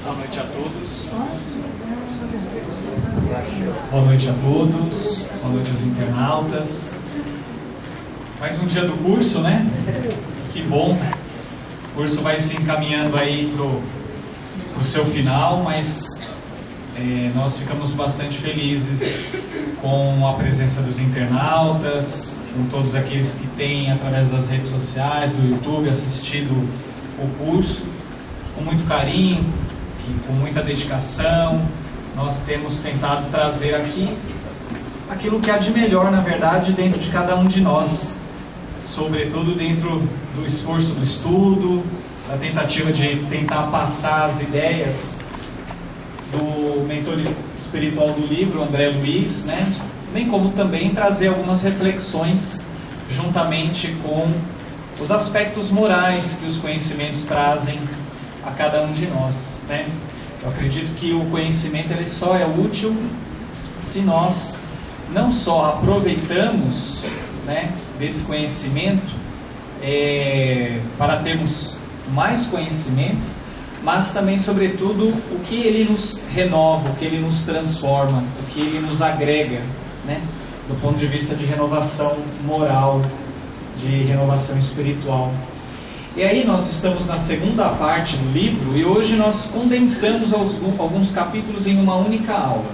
Boa noite a todos. Boa noite a todos. Boa noite aos internautas. Mais um dia do curso, né? Que bom. O curso vai se encaminhando aí pro seu final, mas nós ficamos bastante felizes com a presença dos internautas, com todos aqueles que têm, através das redes sociais, do YouTube, assistido o curso, com muito carinho, com muita dedicação. Nós temos tentado trazer aqui aquilo que há de melhor, na verdade, dentro de cada um de nós, sobretudo dentro do esforço do estudo, da tentativa de tentar passar as ideias do mentor espiritual do livro, André Luiz, né? Bem como também trazer algumas reflexões juntamente com os aspectos morais que os conhecimentos trazem a cada um de nós, né? Eu acredito que o conhecimento ele só é útil se nós não só aproveitamos, né, desse conhecimento para termos mais conhecimento, mas também, sobretudo, o que ele nos renova, o que ele nos transforma, o que ele nos agrega, né, do ponto de vista de renovação moral, de renovação espiritual. E aí nós estamos na segunda parte do livro e hoje nós condensamos alguns capítulos em uma única aula.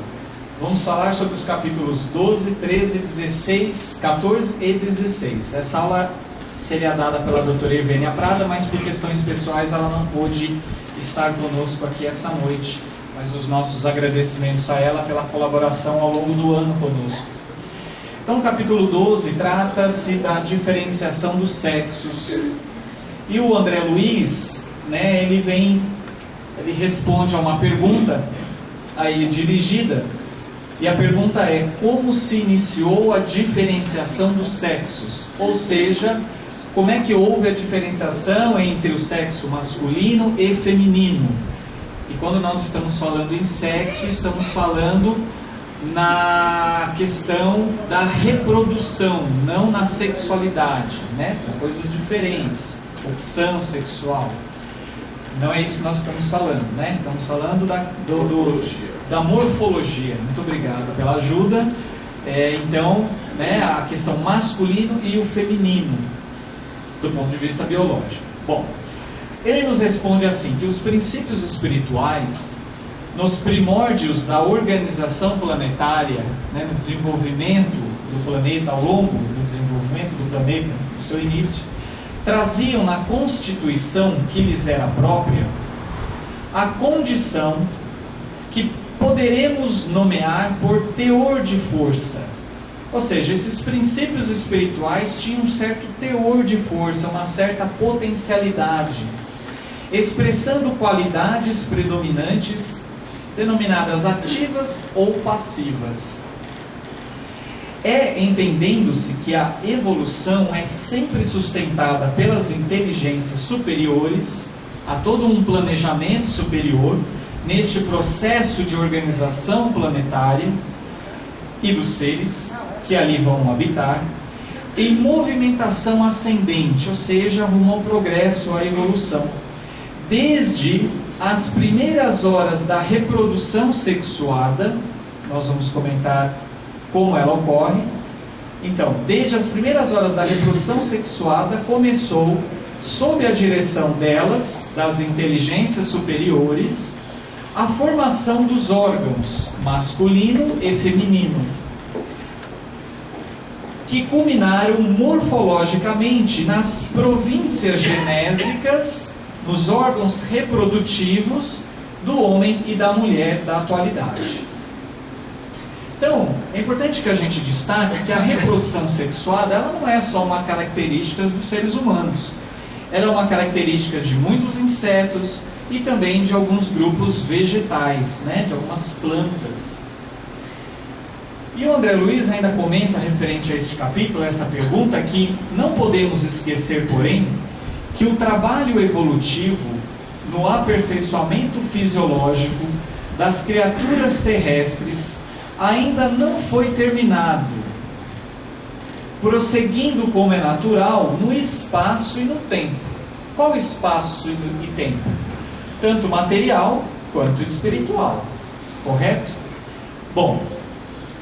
Vamos falar sobre os capítulos 12, 13, 16, 14 e 16. Essa aula seria dada pela doutora Evênia Prada, mas por questões pessoais ela não pôde estar conosco aqui essa noite. Mas os nossos agradecimentos a ela pela colaboração ao longo do ano conosco. Então o capítulo 12 trata-se da diferenciação dos sexos. E o André Luiz, né, ele responde a uma pergunta aí dirigida, e a pergunta é: como se iniciou a diferenciação dos sexos? Ou seja, como é que houve a diferenciação entre o sexo masculino e feminino? E quando nós estamos falando em sexo, estamos falando na questão da reprodução, não na sexualidade, né? São coisas diferentes. Opção sexual, não é isso que nós estamos falando, né? Estamos falando da morfologia. Muito obrigado pela ajuda. Então, né, a questão masculino e o feminino do ponto de vista biológico. Bom, ele nos responde assim, que os princípios espirituais, nos primórdios da organização planetária, né, no desenvolvimento do planeta, ao longo do desenvolvimento do planeta, no seu início, traziam na constituição que lhes era própria a condição que poderemos nomear por teor de força. Ou seja, esses princípios espirituais tinham um certo teor de força, uma certa potencialidade, expressando qualidades predominantes denominadas ativas ou passivas. Entendendo-se que a evolução é sempre sustentada pelas inteligências superiores, a todo um planejamento superior, neste processo de organização planetária e dos seres que ali vão habitar, em movimentação ascendente, ou seja, rumo ao progresso, à evolução, desde as primeiras horas da reprodução sexuada. Nós vamos comentar como ela ocorre. Então, desde as primeiras horas da reprodução sexuada, começou, sob a direção delas, das inteligências superiores, a formação dos órgãos masculino e feminino, que culminaram morfologicamente nas províncias genésicas, nos órgãos reprodutivos do homem e da mulher da atualidade. Então, é importante que a gente destaque que a reprodução sexuada, ela não é só uma característica dos seres humanos. Ela é uma característica de muitos insetos e também de alguns grupos vegetais, né, de algumas plantas. E o André Luiz ainda comenta, referente a este capítulo, essa pergunta, que não podemos esquecer, porém, que o trabalho evolutivo no aperfeiçoamento fisiológico das criaturas terrestres ainda não foi terminado, prosseguindo como é natural no espaço e no tempo. Qual espaço e tempo? Tanto material quanto espiritual. Correto? Bom,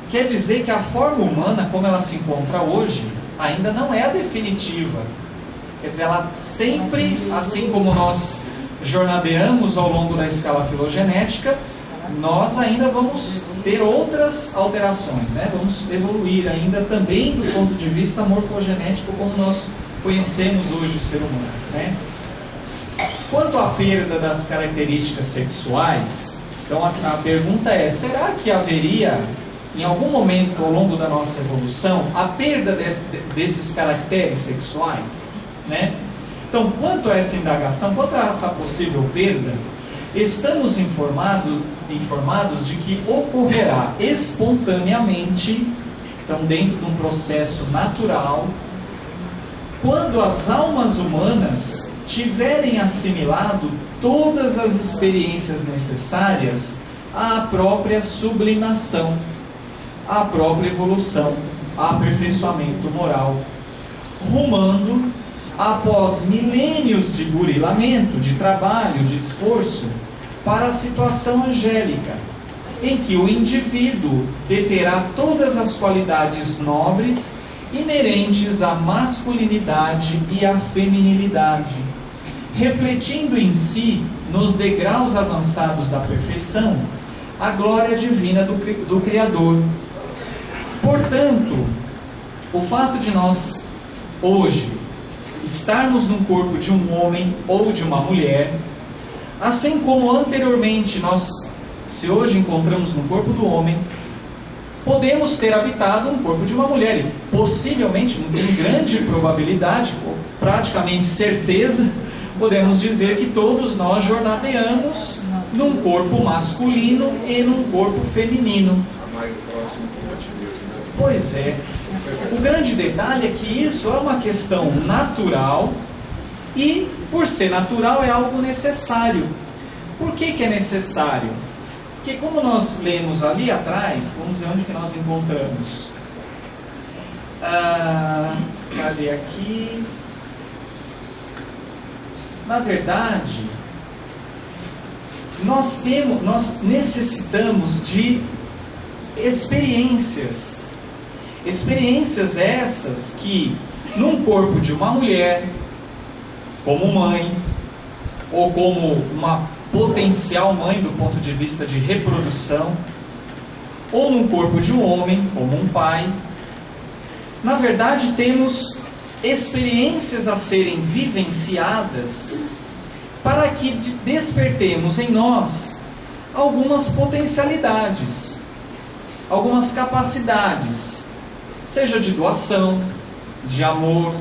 quer dizer que a forma humana, como ela se encontra hoje, ainda não é a definitiva. Quer dizer, ela sempre, assim como nós jornadeamos ao longo da escala filogenética, nós ainda vamos ter outras alterações, né? Vamos evoluir ainda também do ponto de vista morfogenético, como nós conhecemos hoje o ser humano, né? Quanto à perda das características sexuais, então a pergunta é: será que haveria, em algum momento ao longo da nossa evolução, a perda desses caracteres sexuais, né? Então, quanto a essa indagação, quanto a essa possível perda, estamos informados de que ocorrerá espontaneamente, então dentro de um processo natural, quando as almas humanas tiverem assimilado todas as experiências necessárias à própria sublimação, à própria evolução, ao aperfeiçoamento moral, rumando, após milênios de burilamento, de trabalho, de esforço, para a situação angélica, em que o indivíduo deterá todas as qualidades nobres inerentes à masculinidade e à feminilidade, refletindo em si, nos degraus avançados da perfeição, a glória divina do Criador. Portanto, o fato de nós, hoje, estarmos no corpo de um homem ou de uma mulher, assim como anteriormente nós, se hoje encontramos no corpo do homem, podemos ter habitado um corpo de uma mulher, e possivelmente, com grande probabilidade, praticamente certeza, podemos dizer que todos nós jornadeamos num corpo masculino e num corpo feminino. Mais próximo do ti mesmo, né? Pois é. O grande detalhe é que isso é uma questão natural e, por ser natural, é algo necessário. Por que é necessário? Porque, como nós lemos ali atrás, vamos ver onde que nós encontramos. Cadê aqui? Na verdade, nós necessitamos de experiências. Experiências essas que, num corpo de uma mulher, como mãe, ou como uma potencial mãe do ponto de vista de reprodução, ou num corpo de um homem, como um pai, na verdade temos experiências a serem vivenciadas para que despertemos em nós algumas potencialidades, algumas capacidades, seja de doação, de amor,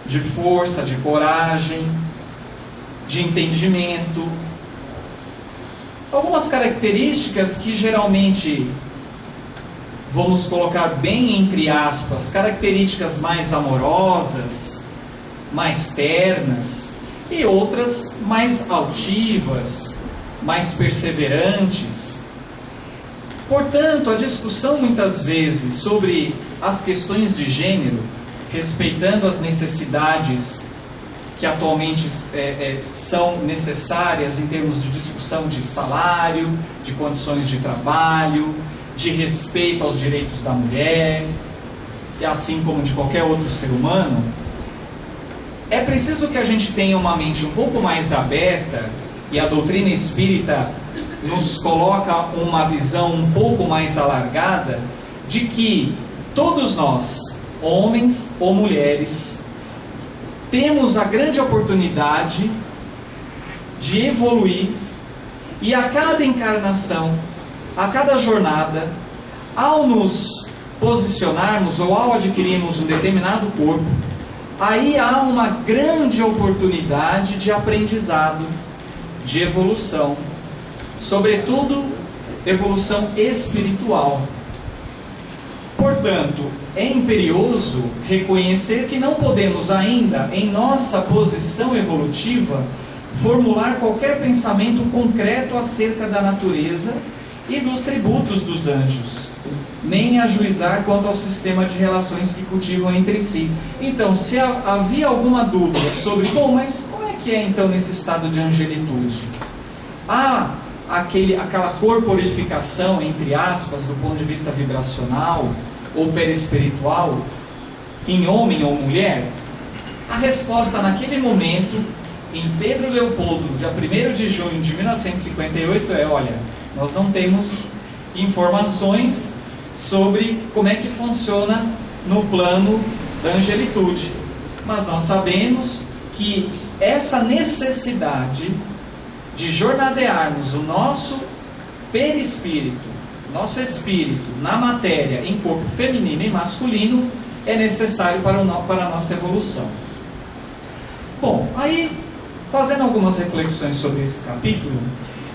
de força, de coragem, de entendimento. Algumas características que geralmente vamos colocar bem entre aspas, características mais amorosas, mais ternas, e outras mais altivas, mais perseverantes. Portanto, a discussão muitas vezes sobre as questões de gênero, respeitando as necessidades que atualmente são necessárias em termos de discussão de salário, de condições de trabalho, de respeito aos direitos da mulher, e assim como de qualquer outro ser humano, é preciso que a gente tenha uma mente um pouco mais aberta, e a doutrina espírita nos coloca uma visão um pouco mais alargada, de que todos nós, homens ou mulheres, temos a grande oportunidade de evoluir, e a cada encarnação, a cada jornada, ao nos posicionarmos ou ao adquirirmos um determinado corpo, aí há uma grande oportunidade de aprendizado, de evolução, sobretudo evolução espiritual. Portanto, é imperioso reconhecer que não podemos ainda, em nossa posição evolutiva, formular qualquer pensamento concreto acerca da natureza e dos tributos dos anjos, nem ajuizar quanto ao sistema de relações que cultivam entre si. Então, se havia alguma dúvida sobre, mas como é que é então nesse estado de angelitude? A aquela corporificação, entre aspas, do ponto de vista vibracional ou perispiritual, em homem ou mulher? A resposta naquele momento, em Pedro Leopoldo, dia 1º de junho de 1958, é: olha, nós não temos informações sobre como é que funciona no plano da angelitude, mas nós sabemos que essa necessidade de jornadearmos o nosso perispírito, nosso espírito na matéria, em corpo feminino e masculino, é necessário para a nossa evolução. Bom, aí, fazendo algumas reflexões sobre esse capítulo,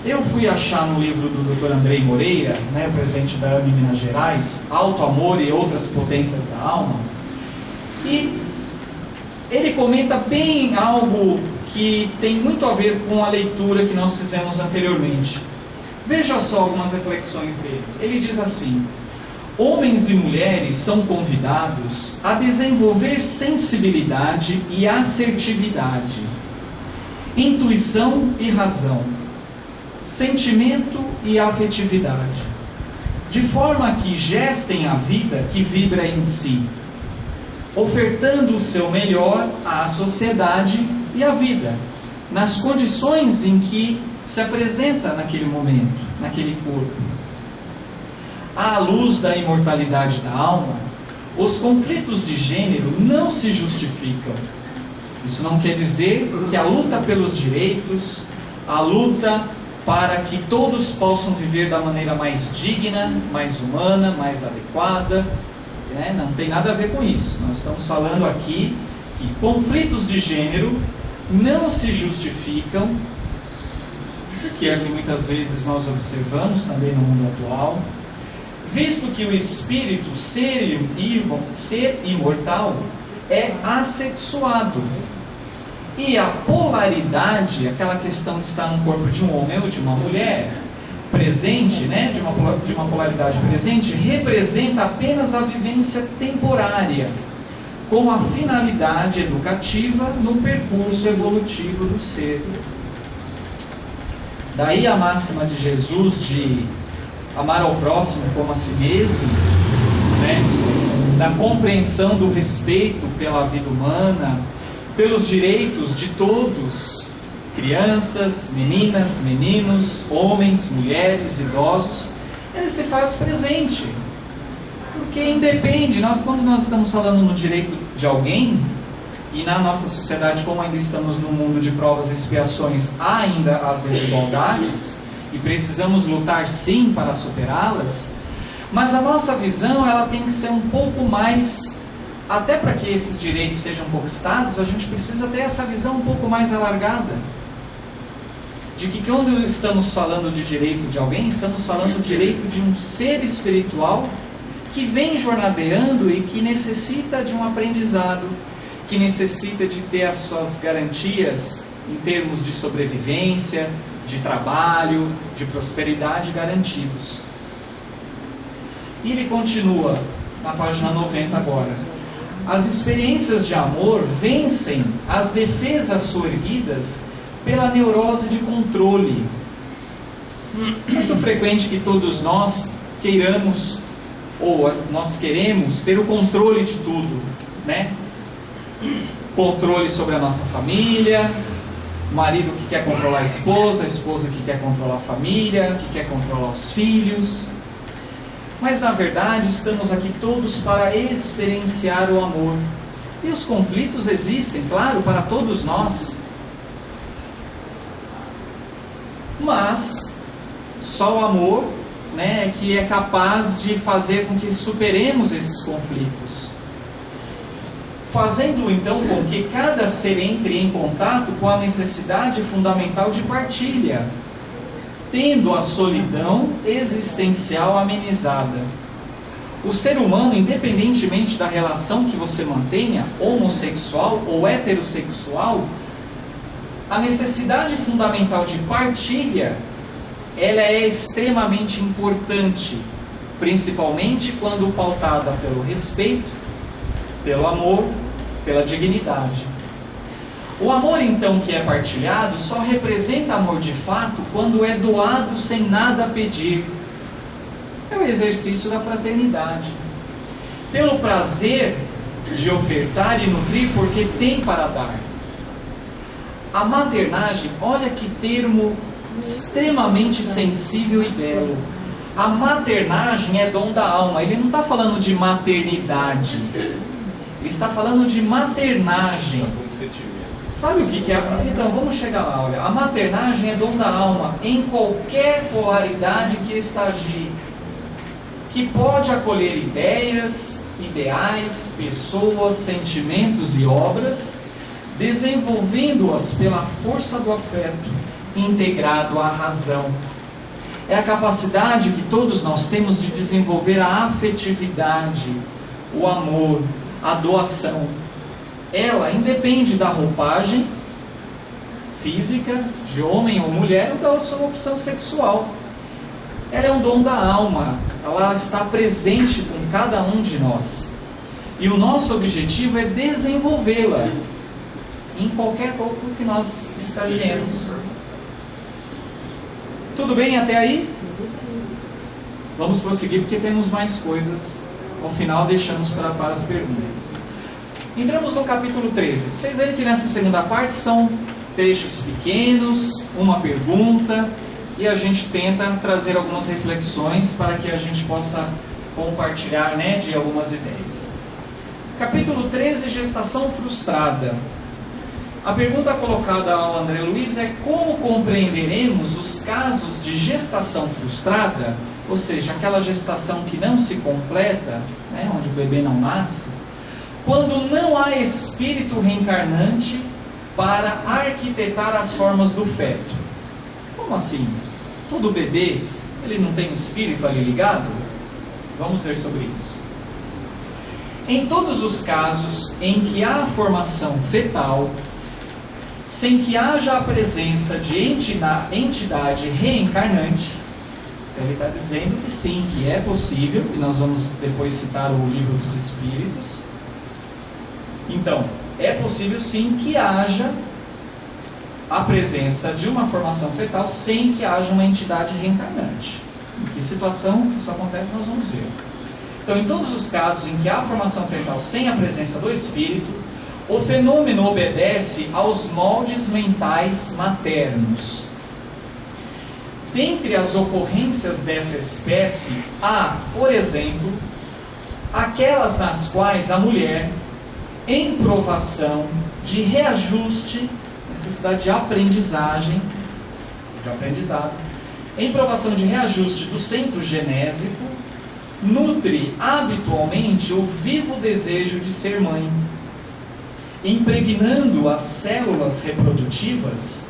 eu fui achar no livro do Dr. Andrei Moreira, né, o presidente da AME Minas Gerais, Alto Amor e Outras Potências da Alma, e ele comenta bem algo que tem muito a ver com a leitura que nós fizemos anteriormente. Veja só algumas reflexões dele. Ele diz assim: homens e mulheres são convidados a desenvolver sensibilidade e assertividade, intuição e razão, sentimento e afetividade, de forma que gestem a vida que vibra em si, ofertando o seu melhor à sociedade e à vida, nas condições em que se apresenta naquele momento, naquele corpo. À luz da imortalidade da alma, os conflitos de gênero não se justificam. Isso não quer dizer que a luta pelos direitos, a luta para que todos possam viver da maneira mais digna, mais humana, mais adequada, né? Não tem nada a ver com isso. Nós estamos falando aqui que conflitos de gênero não se justificam, que é o que muitas vezes nós observamos também no mundo atual, visto que o espírito, ser imortal, é assexuado. E a polaridade, aquela questão de estar no corpo de um homem ou de uma mulher, presente, né, de uma polaridade presente, representa apenas a vivência temporária, com a finalidade educativa no percurso evolutivo do ser. Daí a máxima de Jesus de amar ao próximo como a si mesmo, né, da compreensão do respeito pela vida humana, pelos direitos de todos, crianças, meninas, meninos, homens, mulheres, idosos, ele se faz presente. Porque independe, quando nós estamos falando no direito de alguém, e na nossa sociedade, como ainda estamos no mundo de provas e expiações, há ainda as desigualdades, e precisamos lutar sim para superá-las, mas a nossa visão ela tem que ser um pouco mais, até para que esses direitos sejam conquistados, a gente precisa ter essa visão um pouco mais alargada, de que quando estamos falando de direito de alguém, estamos falando do direito de um ser espiritual que vem jornadeando e que necessita de um aprendizado, que necessita de ter as suas garantias em termos de sobrevivência, de trabalho, de prosperidade garantidos. E ele continua na página 90 agora. As experiências de amor vencem as defesas soerguidas pela neurose de controle. Muito frequente que todos nós queiramos, ou nós queremos ter o controle de tudo, né? Controle sobre a nossa família, o marido que quer controlar a esposa que quer controlar a família, que quer controlar os filhos. Mas na verdade estamos aqui todos para experienciar o amor. E os conflitos existem, claro, para todos nós. Mas só o amor, né, que é capaz de fazer com que superemos esses conflitos, fazendo então com que cada ser entre em contato com a necessidade fundamental de partilha, tendo a solidão existencial amenizada. O ser humano, independentemente da relação que você mantenha, homossexual ou heterossexual, a necessidade fundamental de partilha, ela é extremamente importante, principalmente quando pautada pelo respeito, pelo amor, pela dignidade. O amor, então, que é partilhado, só representa amor de fato quando é doado sem nada pedir. É o exercício da fraternidade. Pelo prazer de ofertar e nutrir, porque tem para dar. A maternagem, olha que termo extremamente sensível e belo. A maternagem é dom da alma. Ele não está falando de maternidade. Ele está falando de maternagem. Sabe o que é? Então, vamos chegar lá. Olha, a maternagem é dom da alma em qualquer polaridade que estagie, que pode acolher ideias, ideais, pessoas, sentimentos e obras, desenvolvendo-as pela força do afeto, integrado à razão. É a capacidade que todos nós temos de desenvolver a afetividade, o amor, a doação. Ela independe da roupagem física, de homem ou mulher, ou da sua opção sexual. Ela é um dom da alma, ela está presente com cada um de nós. E o nosso objetivo é desenvolvê-la em qualquer corpo que nós estagiemos. Tudo bem até aí? Vamos prosseguir porque temos mais coisas. Ao final deixamos para as perguntas. Entramos no capítulo 13. Vocês veem que nessa segunda parte são trechos pequenos, uma pergunta, e a gente tenta trazer algumas reflexões para que a gente possa compartilhar, de algumas ideias. Capítulo 13, gestação frustrada. A pergunta colocada ao André Luiz é como compreenderemos os casos de gestação frustrada, ou seja, aquela gestação que não se completa, onde o bebê não nasce, quando não há espírito reencarnante para arquitetar as formas do feto. Como assim? Todo bebê, ele não tem um espírito ali ligado? Vamos ver sobre isso. Em todos os casos em que há formação fetal, sem que haja a presença de entidade reencarnante, então ele está dizendo que sim, que é possível, e nós vamos depois citar o Livro dos Espíritos. Então, é possível sim que haja a presença de uma formação fetal sem que haja uma entidade reencarnante. Em que situação que isso acontece, nós vamos ver. Então, em todos os casos em que há formação fetal sem a presença do espírito, o fenômeno obedece aos moldes mentais maternos. Dentre as ocorrências dessa espécie, há, por exemplo, aquelas nas quais a mulher, em provação de reajuste, necessidade de aprendizado, em provação de reajuste do centro genésico, nutre habitualmente o vivo desejo de ser mãe, impregnando as células reprodutivas,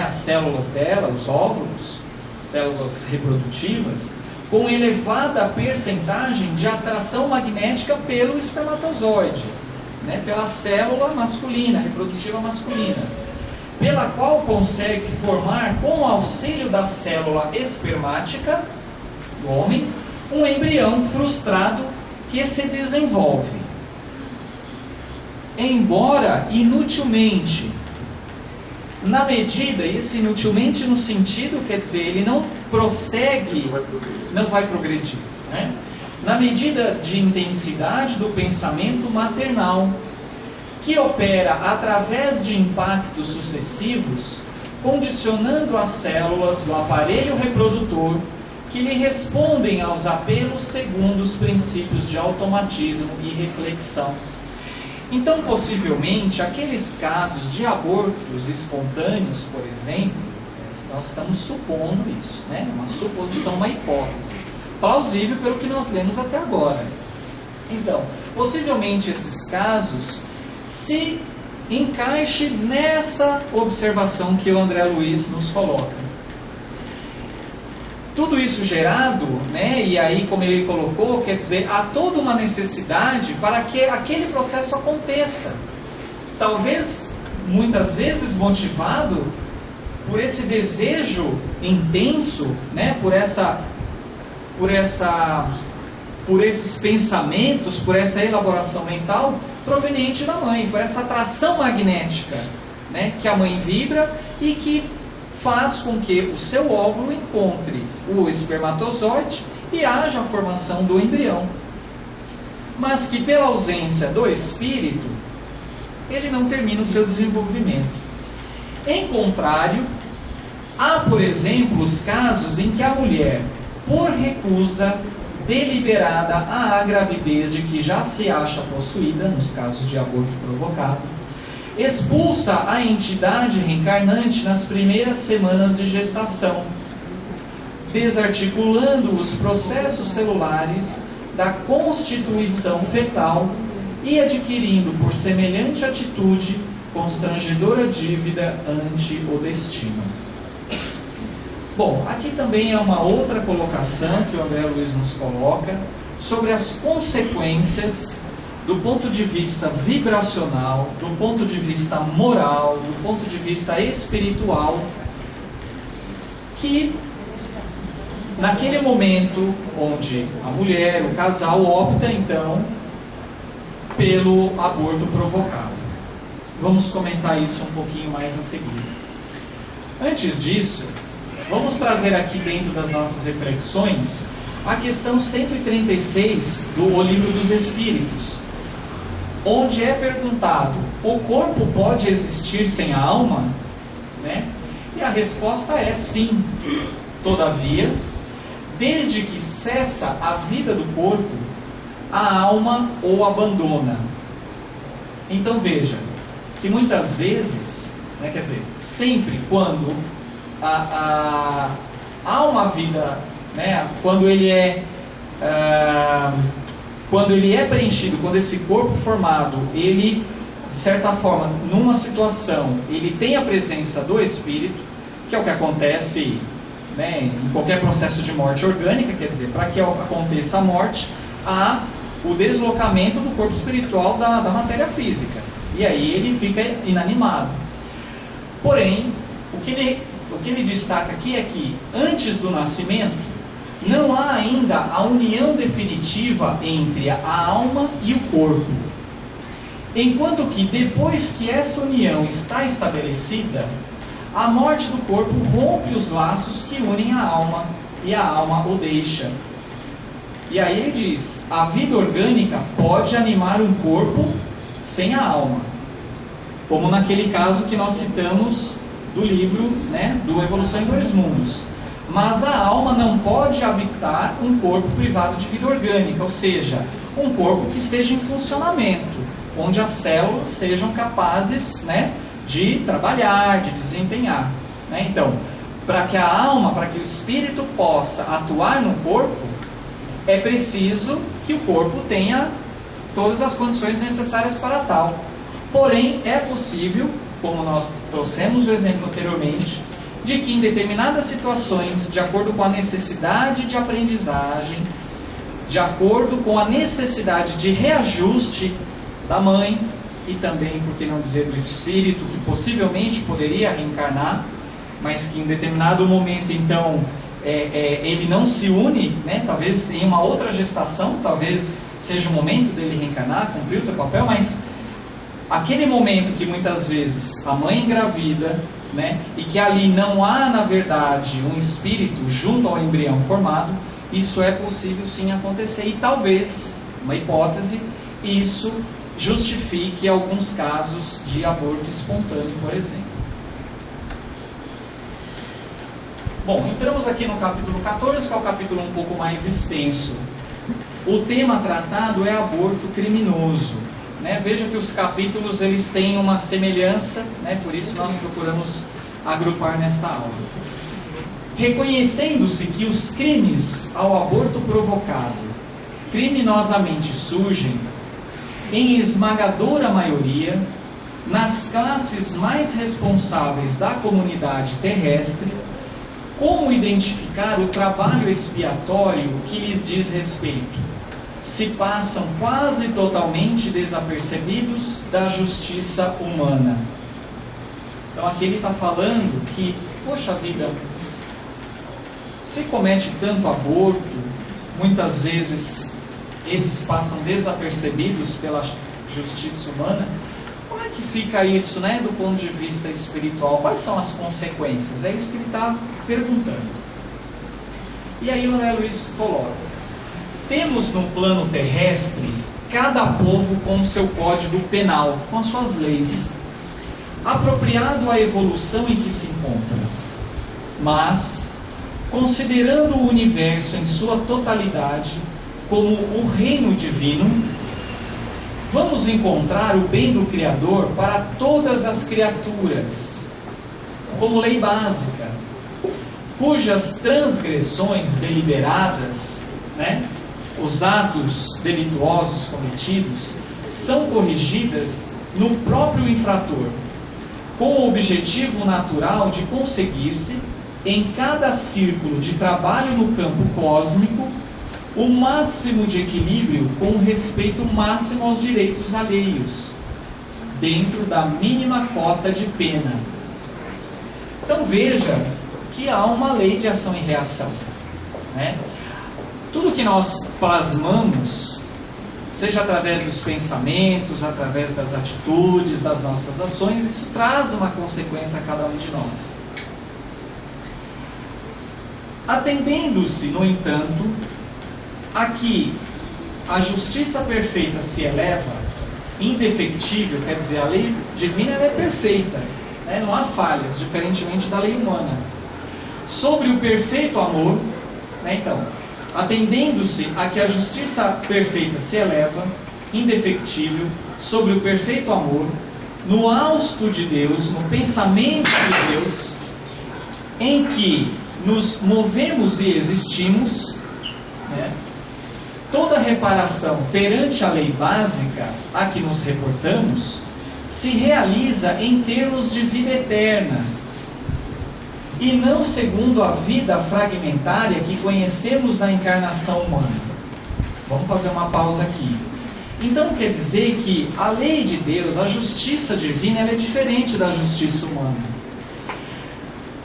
as células dela, os óvulos, células reprodutivas, com elevada percentagem de atração magnética pelo espermatozoide, pela célula masculina, reprodutiva masculina, pela qual consegue formar, com o auxílio da célula espermática do homem, um embrião frustrado que se desenvolve. Embora inutilmente, na medida, e esse inutilmente no sentido, quer dizer, ele não prossegue, não vai progredir, na medida de intensidade do pensamento maternal, que opera através de impactos sucessivos, condicionando as células do aparelho reprodutor, que lhe respondem aos apelos segundo os princípios de automatismo e reflexão. Então, possivelmente, aqueles casos de abortos espontâneos, por exemplo, nós estamos supondo isso, uma suposição, uma hipótese, plausível pelo que nós lemos até agora. Então, possivelmente esses casos se encaixe nessa observação que o André Luiz nos coloca. Tudo isso gerado, e aí como ele colocou, quer dizer, há toda uma necessidade para que aquele processo aconteça. Talvez, muitas vezes, motivado por esse desejo intenso, por esses pensamentos, por essa elaboração mental proveniente da mãe, por essa atração magnética, né, que a mãe vibra e que faz com que o seu óvulo encontre o espermatozoide e haja a formação do embrião. Mas que pela ausência do espírito, ele não termina o seu desenvolvimento. Em contrário, há, por exemplo, os casos em que a mulher, por recusa deliberada à gravidez de que já se acha possuída, nos casos de aborto provocado, expulsa a entidade reencarnante nas primeiras semanas de gestação, desarticulando os processos celulares da constituição fetal e adquirindo por semelhante atitude constrangedora dívida ante o destino. Bom, aqui também é uma outra colocação que o André Luiz nos coloca sobre as consequências do ponto de vista vibracional, do ponto de vista moral, do ponto de vista espiritual, que naquele momento onde a mulher, o casal, opta então pelo aborto provocado. Vamos comentar isso um pouquinho mais a seguir. Antes disso, vamos trazer aqui dentro das nossas reflexões a questão 136 do O Livro dos Espíritos, onde é perguntado: o corpo pode existir sem a alma? Né? E a resposta é sim. Todavia, desde que cessa a vida do corpo, a alma o abandona. Então veja, que muitas vezes, né, quer dizer, sempre quando há uma vida, né, quando ele é preenchido, quando esse corpo formado, ele, de certa forma, numa situação, ele tem a presença do espírito, que é o que acontece, né, em qualquer processo de morte orgânica, quer dizer, para que aconteça a morte, há o deslocamento do corpo espiritual da matéria física, e aí ele fica inanimado. Porém, o que ele destaca aqui é que, antes do nascimento, não há ainda a união definitiva entre a alma e o corpo. Enquanto que, depois que essa união está estabelecida, a morte do corpo rompe os laços que unem a alma, e a alma o deixa. E aí ele diz: a vida orgânica pode animar um corpo sem a alma, como naquele caso que nós citamos do livro, né, do Evolução em Dois Mundos. Mas a alma não pode habitar um corpo privado de vida orgânica, ou seja, um corpo que esteja em funcionamento, onde as células sejam capazes, né, de trabalhar, de desempenhar. Né? Então, para que a alma, para que o espírito possa atuar no corpo, é preciso que o corpo tenha todas as condições necessárias para tal. Porém, é possível, como nós trouxemos o exemplo anteriormente, de que em determinadas situações, de acordo com a necessidade de aprendizagem, de acordo com a necessidade de reajuste da mãe, e também, por que não dizer, do espírito, que possivelmente poderia reencarnar, mas que em determinado momento, então, ele não se une, né? Talvez em uma outra gestação, talvez seja o momento dele reencarnar, cumprir o seu papel, mas aquele momento que muitas vezes a mãe engravida, né, e que ali não há, na verdade, um espírito junto ao embrião formado, isso é possível sim acontecer, e talvez, uma hipótese, isso justifique alguns casos de aborto espontâneo, por exemplo. Bom, entramos aqui no capítulo 14, que é o capítulo um pouco mais extenso. O tema tratado é aborto criminoso. Né? Veja que os capítulos eles têm uma semelhança, né? Por isso nós procuramos agrupar nesta aula. Reconhecendo-se que os crimes ao aborto provocado criminosamente surgem, em esmagadora maioria, nas classes mais responsáveis da comunidade terrestre, como identificar o trabalho expiatório que lhes diz respeito? Se passam quase totalmente desapercebidos da justiça humana. Então aqui ele está falando que, poxa vida, se comete tanto aborto, muitas vezes esses passam desapercebidos pela justiça humana, como é que fica isso, né, do ponto de vista espiritual? Quais são as consequências? É isso que ele está perguntando. E aí o André Luiz coloca: temos no plano terrestre cada povo com o seu código penal, com as suas leis, apropriado à evolução em que se encontra. Mas, considerando o universo em sua totalidade como o reino divino, vamos encontrar o bem do Criador para todas as criaturas, como lei básica, cujas transgressões deliberadas, né, os atos delituosos cometidos, são corrigidas no próprio infrator, com o objetivo natural de conseguir-se, em cada círculo de trabalho no campo cósmico, o máximo de equilíbrio com o respeito máximo aos direitos alheios, dentro da mínima cota de pena. Então veja que há uma lei de ação e reação, né? Tudo que nós plasmamos, seja através dos pensamentos, através das atitudes, das nossas ações, isso traz uma consequência a cada um de nós. Atendendo-se, no entanto, a que a justiça perfeita se eleva, indefectível, quer dizer, a lei divina ela é perfeita, né? Não há falhas, diferentemente da lei humana. Sobre o perfeito amor, né? Então, atendendo-se a que a justiça perfeita se eleva, indefectível, sobre o perfeito amor, no hausto de Deus, no pensamento de Deus, em que nos movemos e existimos, né? Toda reparação perante a lei básica a que nos reportamos se realiza em termos de vida eterna e não segundo a vida fragmentária que conhecemos na encarnação humana. Vamos fazer uma pausa aqui. Então quer dizer que a lei de Deus, a justiça divina, ela é diferente da justiça humana.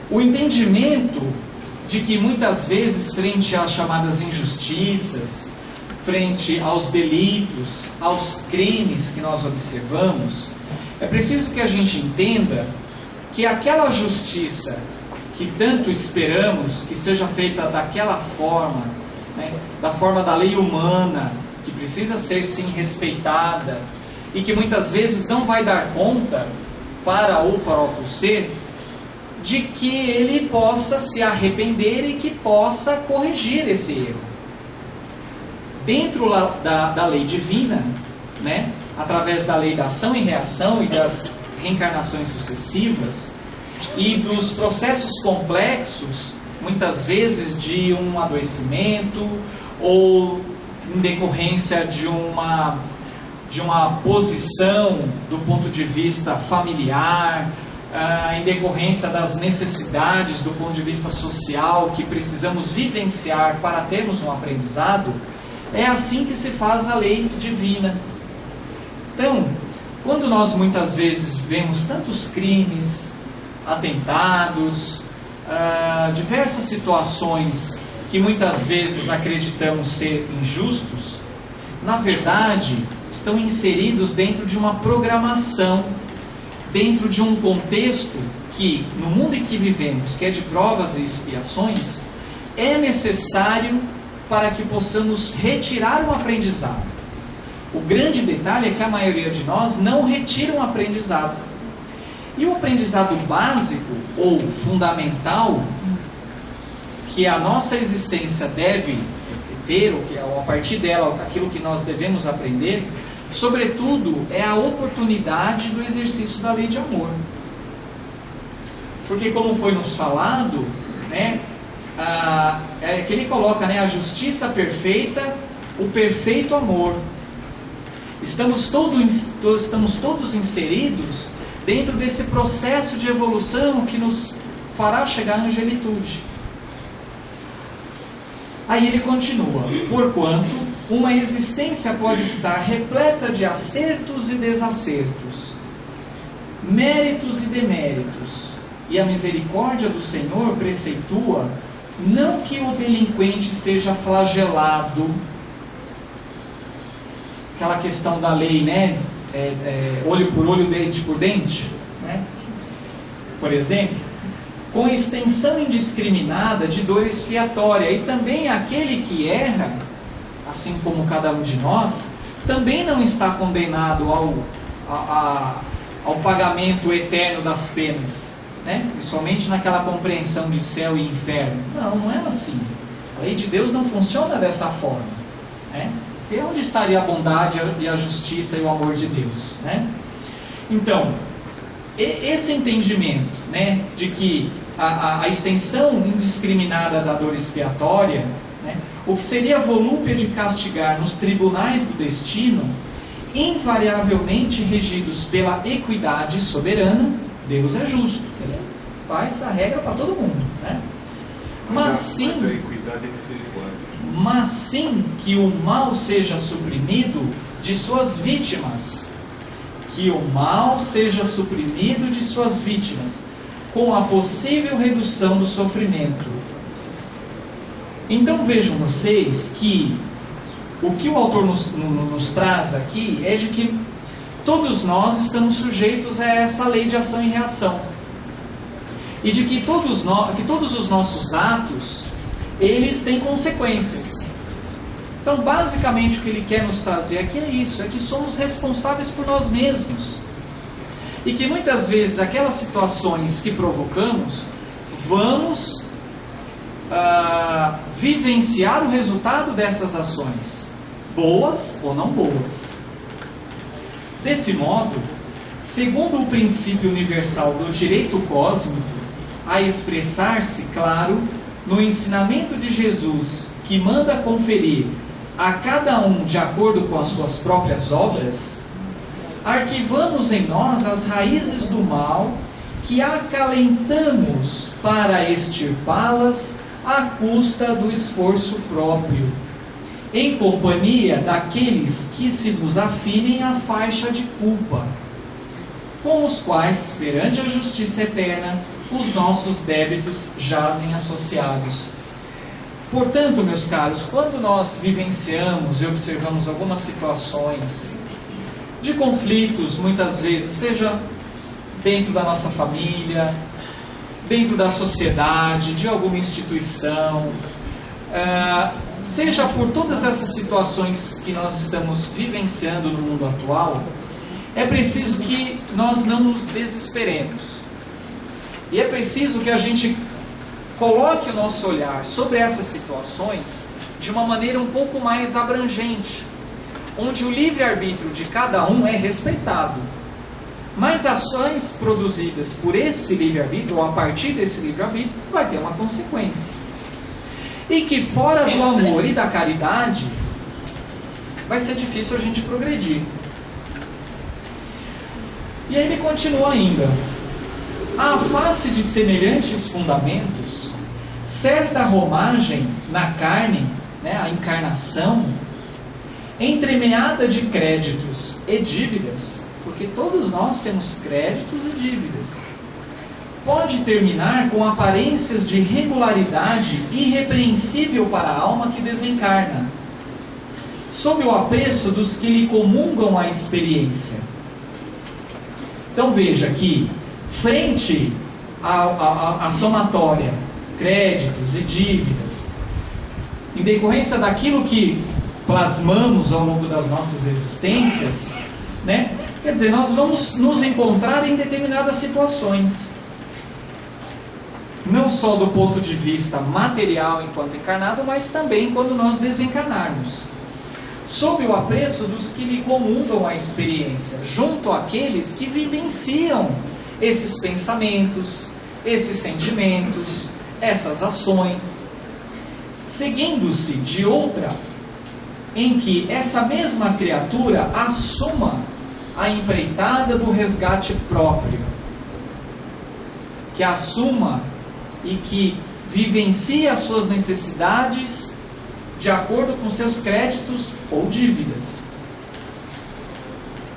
O entendimento de que muitas vezes, frente às chamadas injustiças, frente aos delitos, aos crimes que nós observamos, é preciso que a gente entenda que aquela justiça que tanto esperamos que seja feita daquela forma, né, da forma da lei humana, que precisa ser sim respeitada e que muitas vezes não vai dar conta para o próprio ser, de que ele possa se arrepender e que possa corrigir esse erro. Dentro da lei divina, né, através da lei da ação e reação e das reencarnações sucessivas e dos processos complexos, muitas vezes de um adoecimento ou em decorrência de uma posição do ponto de vista familiar, em decorrência das necessidades do ponto de vista social que precisamos vivenciar para termos um aprendizado, é assim que se faz a lei divina. Então, quando nós muitas vezes vemos tantos crimes, atentados, diversas situações que muitas vezes acreditamos ser injustos, na verdade, estão inseridos dentro de uma programação, dentro de um contexto que, no mundo em que vivemos, que é de provas e expiações, é necessário para que possamos retirar um aprendizado. O grande detalhe é que a maioria de nós não retira um aprendizado. E o aprendizado básico ou fundamental que a nossa existência deve ter, ou que a partir dela, aquilo que nós devemos aprender, sobretudo, é a oportunidade do exercício da lei de amor. Porque, como foi nos falado, né, é que ele coloca, né, a justiça perfeita, o perfeito amor. Estamos todos inseridos dentro desse processo de evolução que nos fará chegar à angelitude. Aí ele continua: porquanto uma existência pode estar repleta de acertos e desacertos, méritos e deméritos, e a misericórdia do Senhor preceitua não que o delinquente seja flagelado, aquela questão da lei, né, olho por olho, dente por dente, né? Por exemplo, com extensão indiscriminada de dor expiatória, e também aquele que erra, assim como cada um de nós, também não está condenado ao pagamento eterno das penas, né? Principalmente naquela compreensão de céu e inferno. Não é assim. A lei de Deus não funciona dessa forma, né? E onde estaria a bondade e a justiça e o amor de Deus, né? Então, esse entendimento, né, de que a extensão indiscriminada da dor expiatória, né, o que seria a volúpia de castigar nos tribunais do destino, invariavelmente regidos pela equidade soberana, Deus é justo, ele faz a regra para todo mundo, né? Mas a equidade é misericórdia. Mas sim que o mal seja suprimido de suas vítimas, que o mal seja suprimido de suas vítimas, com a possível redução do sofrimento. Então vejam vocês que o que o autor nos traz aqui é de que todos nós estamos sujeitos a essa lei de ação e reação. E de que todos os nossos atos, eles têm consequências. Então, basicamente, o que ele quer nos trazer aqui é isso, é que somos responsáveis por nós mesmos. E que muitas vezes aquelas situações que provocamos, vamos vivenciar o resultado dessas ações, boas ou não boas. Desse modo, segundo o princípio universal do direito cósmico, a expressar-se, claro, no ensinamento de Jesus, que manda conferir a cada um de acordo com as suas próprias obras, arquivamos em nós as raízes do mal que acalentamos para extirpá-las à custa do esforço próprio, em companhia daqueles que se nos afinem à faixa de culpa, com os quais, perante a justiça eterna, os nossos débitos jazem associados. Portanto, meus caros, quando nós vivenciamos e observamos algumas situações de conflitos, muitas vezes, seja dentro da nossa família, dentro da sociedade, de alguma instituição, seja por todas essas situações que nós estamos vivenciando no mundo atual, é preciso que nós não nos desesperemos. E é preciso que a gente coloque o nosso olhar sobre essas situações de uma maneira um pouco mais abrangente, onde o livre-arbítrio de cada um é respeitado. Mas ações produzidas por esse livre-arbítrio, ou a partir desse livre-arbítrio, vai ter uma consequência. E que fora do amor e da caridade, vai ser difícil a gente progredir. E aí ele continua ainda. À face de semelhantes fundamentos, certa romagem na carne, né, a encarnação, entremeada de créditos e dívidas, porque todos nós temos créditos e dívidas, pode terminar com aparências de regularidade irrepreensível para a alma que desencarna, sob o apreço dos que lhe comungam a experiência. Então veja que, frente à somatória, créditos e dívidas, em decorrência daquilo que plasmamos ao longo das nossas existências, né? Quer dizer, nós vamos nos encontrar em determinadas situações, não só do ponto de vista material enquanto encarnado, mas também quando nós desencarnarmos, sob o apreço dos que lhe comungam a experiência, junto àqueles que vivenciam esses pensamentos, esses sentimentos, essas ações, seguindo-se de outra em que essa mesma criatura assuma a empreitada do resgate próprio, que assuma e que vivencie as suas necessidades de acordo com seus créditos ou dívidas,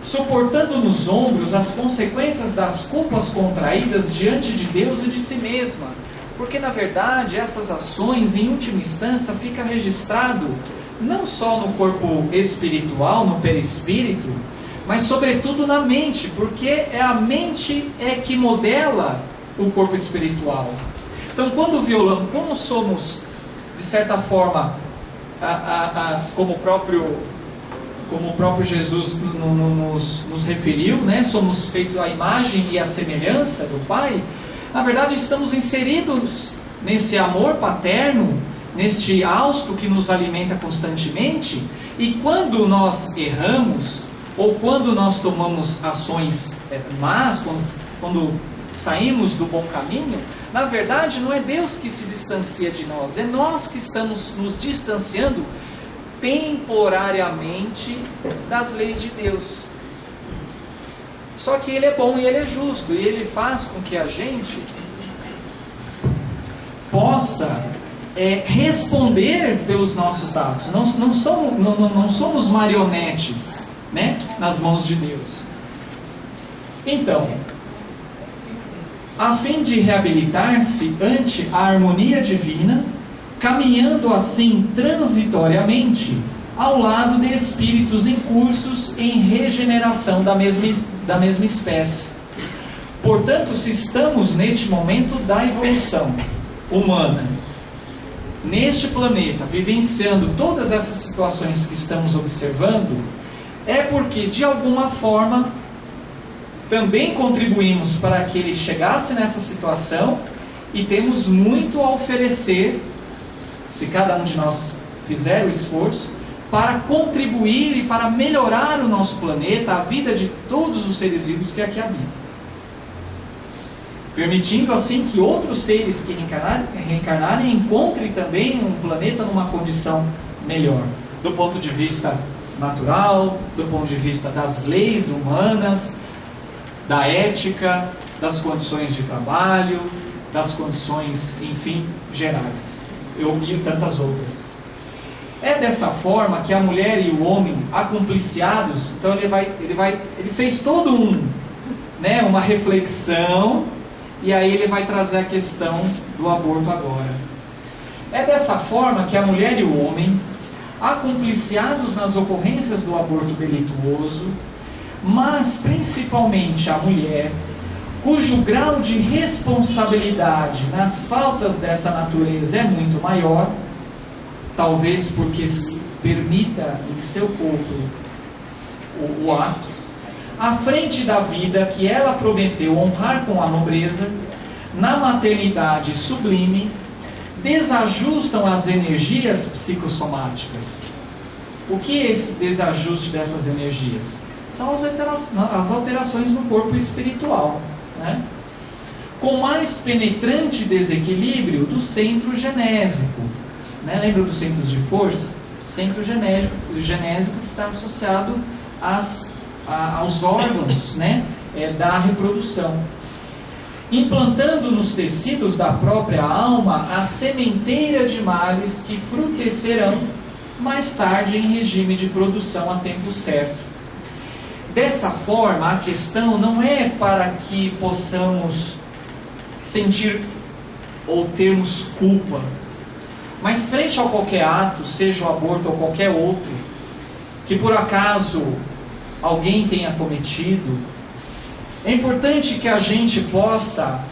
suportando nos ombros as consequências das culpas contraídas diante de Deus e de si mesma, porque na verdade essas ações em última instância fica registrado não só no corpo espiritual, no perispírito, mas sobretudo na mente, porque é a mente que modela o corpo espiritual. Então, quando violamos, como somos, de certa forma, como o próprio Jesus nos referiu, né? Somos feitos à imagem e à semelhança do Pai. Na verdade, estamos inseridos nesse amor paterno, neste hausto que nos alimenta constantemente, e quando nós erramos, ou quando nós tomamos ações más, quando saímos do bom caminho, na verdade não é Deus que se distancia de nós, é nós que estamos nos distanciando temporariamente das leis de Deus. Só que Ele é bom e Ele é justo, e Ele faz com que a gente possa responder pelos nossos atos. Não somos marionetes, né, nas mãos de Deus. Então, a fim de reabilitar-se ante a harmonia divina, caminhando assim transitoriamente ao lado de espíritos em cursos em regeneração da mesma espécie. Portanto, se estamos neste momento da evolução humana, neste planeta, vivenciando todas essas situações que estamos observando, é porque de alguma forma também contribuímos para que ele chegasse nessa situação, e temos muito a oferecer, se cada um de nós fizer o esforço, para contribuir e para melhorar o nosso planeta, a vida de todos os seres vivos que aqui habitam. Permitindo assim que outros seres que reencarnarem encontrem também um planeta numa condição melhor, do ponto de vista natural, do ponto de vista das leis humanas, da ética, das condições de trabalho, das condições, enfim, gerais, e tantas outras. É dessa forma que a mulher e o homem, acumpliciados, então ele fez todo uma reflexão, e aí ele vai trazer a questão do aborto agora. É dessa forma que a mulher e o homem, acumpliciados nas ocorrências do aborto delituoso, mas principalmente a mulher, cujo grau de responsabilidade nas faltas dessa natureza é muito maior, talvez porque se permita em seu corpo o ato, à frente da vida que ela prometeu honrar com a nobreza, na maternidade sublime, desajustam as energias psicossomáticas. O que é esse desajuste dessas energias? São as alterações no corpo espiritual, né? Com mais penetrante desequilíbrio do centro genésico, né? Lembra dos centros de força? Centro genésico que está associado aos órgãos, né, da reprodução, implantando nos tecidos da própria alma a sementeira de males que frutecerão mais tarde em regime de produção a tempo certo. Dessa forma, a questão não é para que possamos sentir ou termos culpa, mas frente a qualquer ato, seja o aborto ou qualquer outro, que por acaso alguém tenha cometido, é importante que a gente possa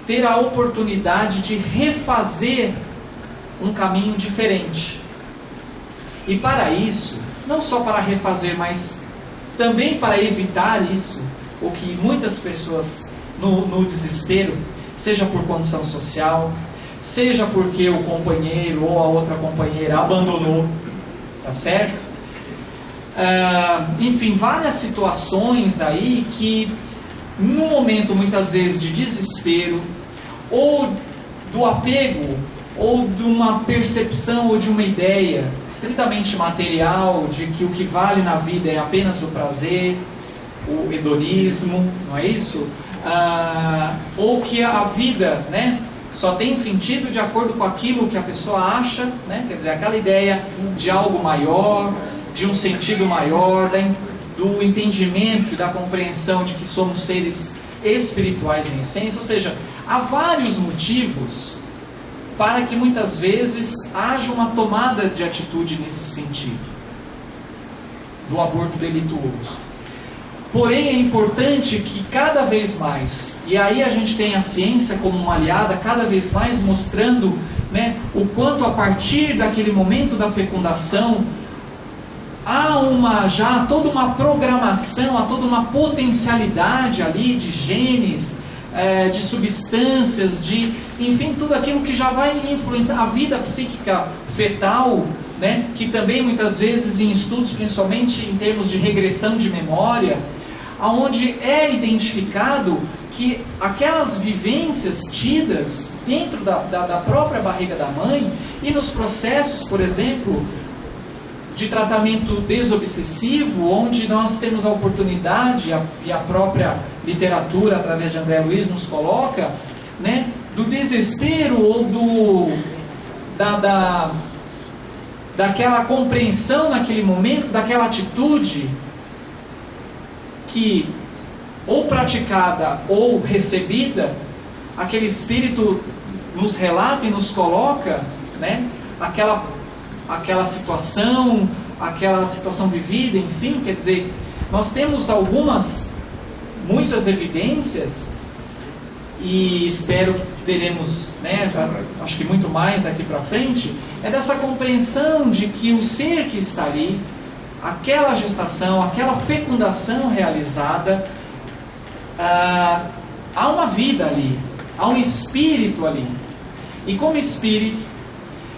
ter a oportunidade de refazer um caminho diferente. E para isso, não só para refazer, mas também para evitar isso, o que muitas pessoas no desespero, seja por condição social, seja porque o companheiro ou a outra companheira abandonou, tá certo? Enfim, várias situações aí que, no momento muitas vezes de desespero, ou do apego, ou de uma percepção ou de uma ideia estritamente material, de que o que vale na vida é apenas o prazer, o hedonismo, não é isso? Ou que a vida, né, só tem sentido de acordo com aquilo que a pessoa acha, né? Quer dizer, aquela ideia de algo maior, de um sentido maior, do entendimento e da compreensão de que somos seres espirituais em essência. Ou seja, há vários motivos para que muitas vezes haja uma tomada de atitude nesse sentido. do aborto delituoso. Porém, é importante que cada vez mais, e aí a gente tem a ciência como uma aliada, cada vez mais mostrando, né, o quanto a partir daquele momento da fecundação, há já toda uma programação, há toda uma potencialidade ali de genes, de substâncias, enfim, tudo aquilo que já vai influenciar a vida psíquica fetal, né, que também muitas vezes em estudos, principalmente em termos de regressão de memória, onde é identificado que aquelas vivências tidas dentro da própria barriga da mãe e nos processos, por exemplo, de tratamento desobsessivo, onde nós temos a oportunidade, e a própria literatura, através de André Luiz, nos coloca, né, do desespero ou daquela compreensão naquele momento, daquela atitude que, ou praticada ou recebida, aquele espírito nos relata e nos coloca, né, aquela situação vivida, enfim, quer dizer, nós temos muitas evidências, e espero que teremos, né, acho que muito mais daqui para frente, é dessa compreensão de que o ser que está ali, aquela gestação, aquela fecundação realizada, há uma vida ali, há um espírito ali, e como espírito,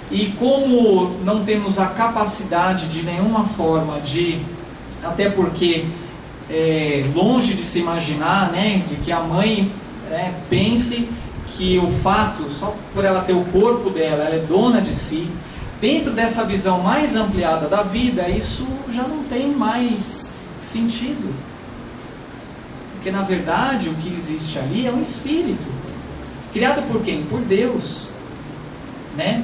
e como não temos a capacidade de nenhuma forma até porque longe de se imaginar, né, de que a mãe pense que o fato, só por ela ter o corpo dela, ela é dona de si, dentro dessa visão mais ampliada da vida, isso já não tem mais sentido. Porque na verdade o que existe ali é um espírito, criado por quem? Por Deus, né?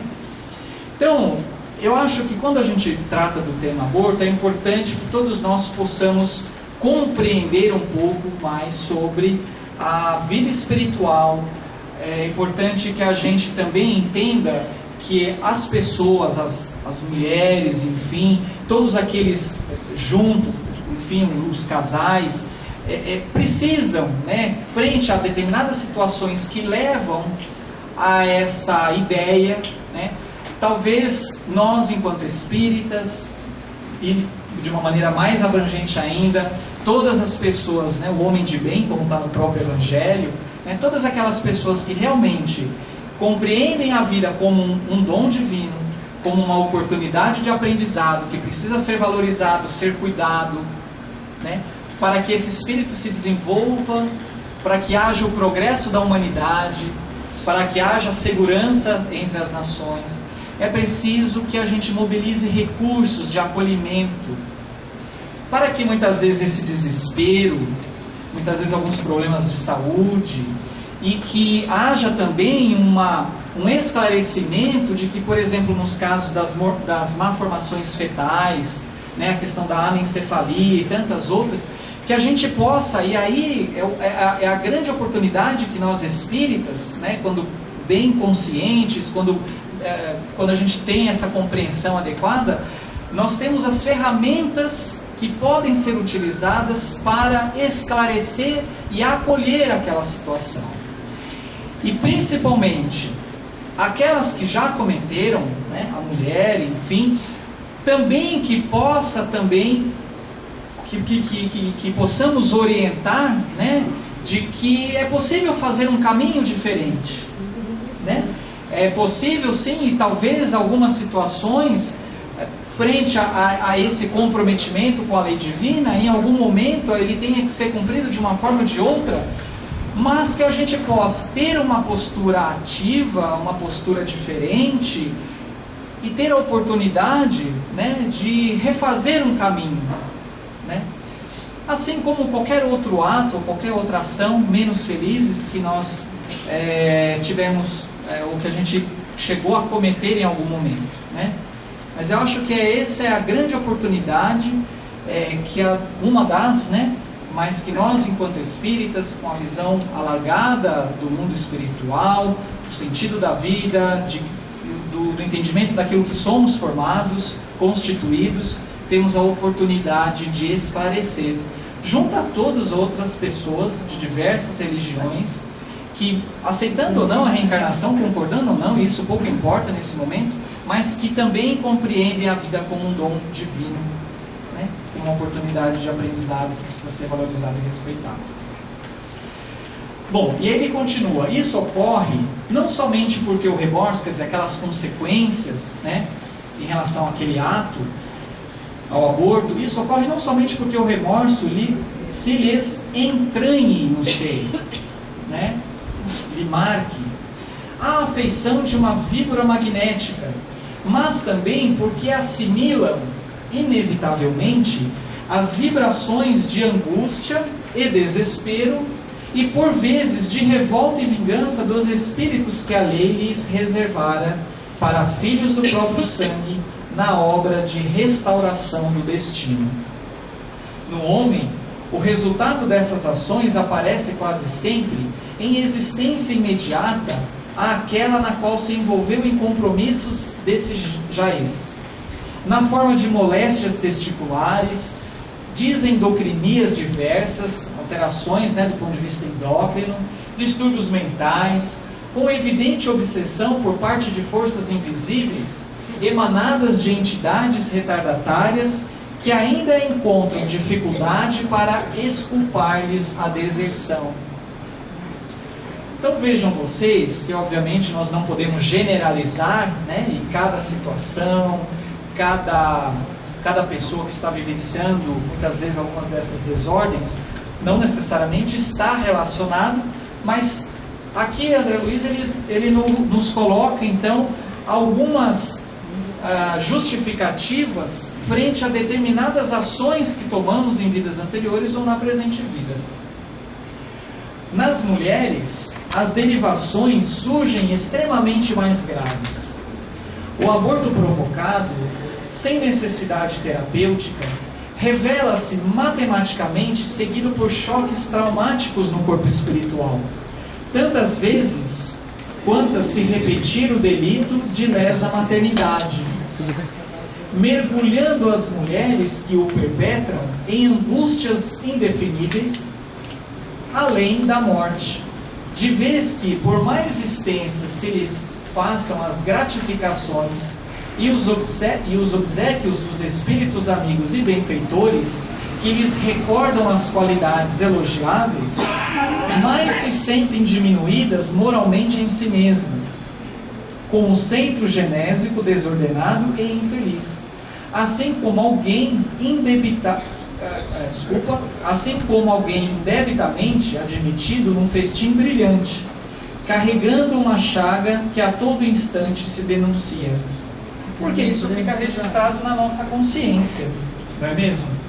Então, eu acho que quando a gente trata do tema aborto, é importante que todos nós possamos compreender um pouco mais sobre a vida espiritual. É importante que a gente também entenda que as pessoas, as mulheres, enfim, todos aqueles junto, enfim, os casais, precisam, né, frente a determinadas situações que levam a essa ideia, né, talvez nós, enquanto espíritas, e de uma maneira mais abrangente ainda, todas as pessoas, né, o homem de bem, como está no próprio Evangelho, né, todas aquelas pessoas que realmente compreendem a vida como um dom divino, como uma oportunidade de aprendizado, que precisa ser valorizado, ser cuidado, né, para que esse espírito se desenvolva, para que haja o progresso da humanidade, para que haja segurança entre as nações. É preciso que a gente mobilize recursos de acolhimento, para que muitas vezes esse desespero, muitas vezes alguns problemas de saúde, e que haja também um esclarecimento de que, por exemplo, nos casos das malformações fetais, né, a questão da anencefalia e tantas outras, que a gente possa, e aí é a grande oportunidade que nós espíritas, né, quando bem conscientes, quando a gente tem essa compreensão adequada, nós temos as ferramentas que podem ser utilizadas para esclarecer e acolher aquela situação. E principalmente aquelas que já cometeram, né, a mulher, enfim, também que possa também que possamos orientar, né, de que é possível fazer um caminho diferente, né? É possível sim, e talvez algumas situações frente a esse comprometimento com a lei divina, em algum momento ele tenha que ser cumprido de uma forma ou de outra, mas que a gente possa ter uma postura ativa, uma postura diferente, e ter a oportunidade, né, de refazer um caminho, né? Assim como qualquer outro ato, ou qualquer outra ação menos felizes que nós tivemos, ou que a gente chegou a cometer em algum momento, né? Mas eu acho que essa é a grande oportunidade, que é uma das, né, mas que nós, enquanto espíritas, com a visão alargada do mundo espiritual, do sentido da vida, do entendimento daquilo que somos formados, constituídos, temos a oportunidade de esclarecer, junto a todas as outras pessoas de diversas religiões, que, aceitando ou não a reencarnação, concordando ou não, isso pouco importa nesse momento, mas que também compreendem a vida como um dom divino, né? Uma oportunidade de aprendizado que precisa ser valorizado e respeitado. Bom, e ele continua, isso ocorre não somente porque o remorso, quer dizer, aquelas consequências, né, em relação àquele ato, ao aborto, isso ocorre não somente porque o remorso se lhes entranhe no seio, né, lhe marque a afeição de uma víbora magnética, mas também porque assimilam inevitavelmente as vibrações de angústia e desespero e por vezes de revolta e vingança dos espíritos que a lei lhes reservara para filhos do próprio sangue na obra de restauração do destino. No homem, o resultado dessas ações aparece quase sempre em existência imediata àquela na qual se envolveu em compromissos desse jaez, na forma de moléstias testiculares, desendocrinias diversas, alterações, né, do ponto de vista endócrino, distúrbios mentais, com evidente obsessão por parte de forças invisíveis, emanadas de entidades retardatárias que ainda encontram dificuldade para exculpar-lhes a deserção. Então vejam vocês que obviamente nós não podemos generalizar, né, e cada situação, cada pessoa que está vivenciando muitas vezes algumas dessas desordens não necessariamente está relacionado, mas aqui André Luiz ele nos coloca então algumas justificativas frente a determinadas ações que tomamos em vidas anteriores ou na presente vida. Nas mulheres, as derivações surgem extremamente mais graves. O aborto provocado, sem necessidade terapêutica, revela-se matematicamente seguido por choques traumáticos no corpo espiritual, tantas vezes quantas se repetir o delito de lesa maternidade, mergulhando as mulheres que o perpetram em angústias indefiníveis, além da morte, de vez que, por mais extensas se lhes façam as gratificações e os obséquios dos espíritos amigos e benfeitores, que lhes recordam as qualidades elogiáveis, mais se sentem diminuídas moralmente em si mesmas, com o centro genésico desordenado e infeliz, assim como alguém indebitamente admitido num festim brilhante, carregando uma chaga que a todo instante se denuncia, porque isso fica registrado na nossa consciência, não é mesmo?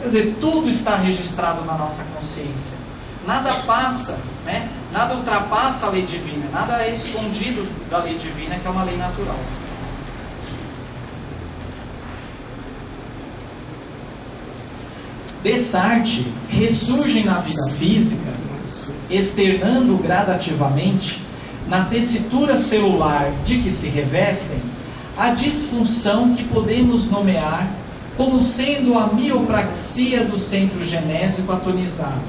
Quer dizer, tudo está registrado na nossa consciência. Nada passa, né? Nada ultrapassa a lei divina, nada é escondido da lei divina, que é uma lei natural. Dessarte ressurgem na vida física, externando gradativamente, na tessitura celular de que se revestem, a disfunção que podemos nomear como sendo a miopraxia do centro genésico atonizado,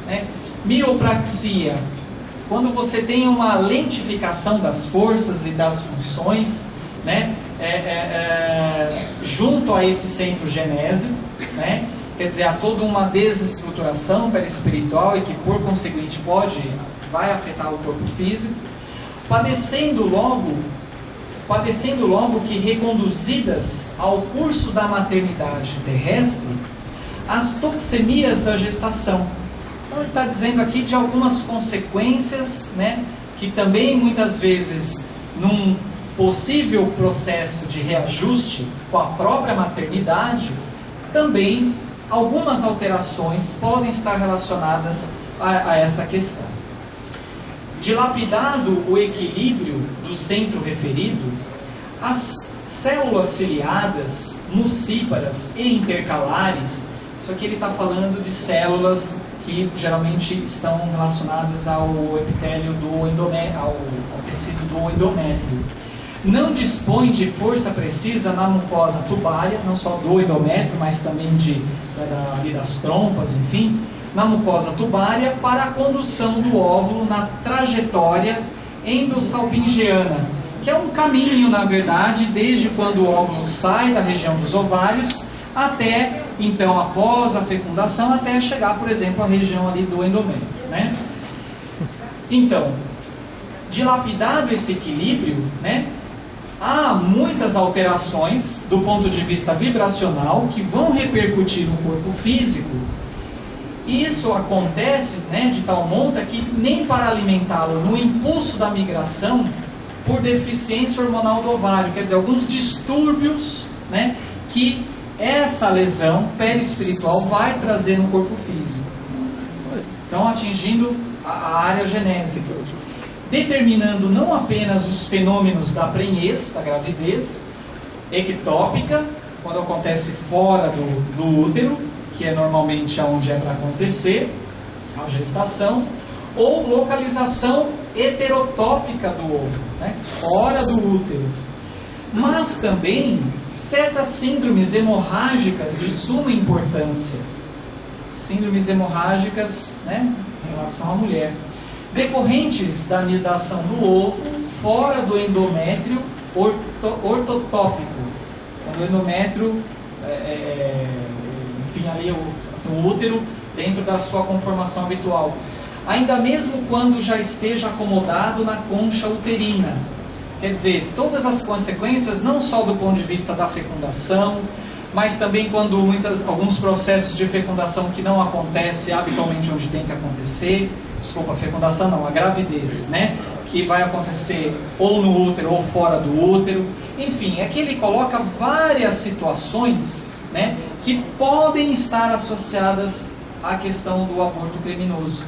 né? Miopraxia, quando você tem uma lentificação das forças e das funções, né? Junto a esse centro genésico, né? Quer dizer, há toda uma desestruturação perispiritual e que por conseguinte vai afetar o corpo físico, padecendo logo que reconduzidas ao curso da maternidade terrestre, as toxemias da gestação. Então ele está dizendo aqui de algumas consequências, né, que também muitas vezes num possível processo de reajuste com a própria maternidade, também algumas alterações podem estar relacionadas a essa questão. Dilapidado o equilíbrio do centro referido, as células ciliadas, mucíparas e intercalares, isso aqui ele está falando de células que geralmente estão relacionadas ao epitélio do endométrio, ao tecido do endométrio. não dispõe de força precisa na mucosa tubária, não só do endométrio, mas também ali das trompas, enfim, na mucosa tubária, para a condução do óvulo na trajetória endossalpingiana, que é um caminho, na verdade, desde quando o óvulo sai da região dos ovários até, então, após a fecundação, até chegar, por exemplo, à região ali do endométrio, né? Então, dilapidado esse equilíbrio, né, há muitas alterações do ponto de vista vibracional que vão repercutir no corpo físico. E isso acontece, né, de tal monta que nem para alimentá-lo no impulso da migração por deficiência hormonal do ovário, quer dizer, alguns distúrbios, né, que essa lesão perispiritual vai trazer no corpo físico. Então, atingindo a área genésica, determinando não apenas os fenômenos da prenhez, da gravidez, ectópica, quando acontece fora do útero, que é normalmente onde é para acontecer a gestação, ou localização heterotópica do ovo, né, fora do útero, mas também certas síndromes hemorrágicas de suma importância, síndromes hemorrágicas, né, em relação à mulher, decorrentes da anidação do ovo fora do endométrio ortotópico, quando o endométrio, enfim, ali o útero dentro da sua conformação habitual, ainda mesmo quando já esteja acomodado na concha uterina. Quer dizer, todas as consequências, não só do ponto de vista da fecundação, mas também quando alguns processos de fecundação que não acontecem habitualmente onde tem que acontecer, desculpa, a fecundação não, a gravidez, né, que vai acontecer ou no útero ou fora do útero, enfim, é que ele coloca várias situações, né, que podem estar associadas à questão do aborto criminoso,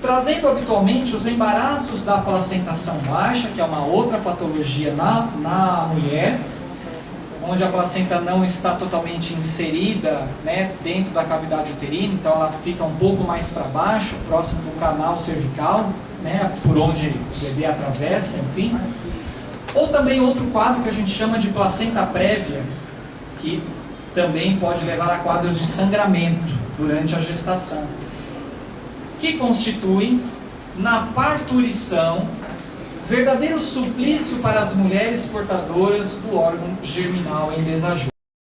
trazendo habitualmente os embaraços da placentação baixa, que é uma outra patologia na mulher, onde a placenta não está totalmente inserida, né, dentro da cavidade uterina, então ela fica um pouco mais para baixo, próximo do canal cervical, né, por onde o bebê atravessa, enfim. Ou também outro quadro que a gente chama de placenta prévia, que também pode levar a quadros de sangramento durante a gestação, que constitui, na parturição, verdadeiro suplício para as mulheres portadoras do órgão germinal em desajuste.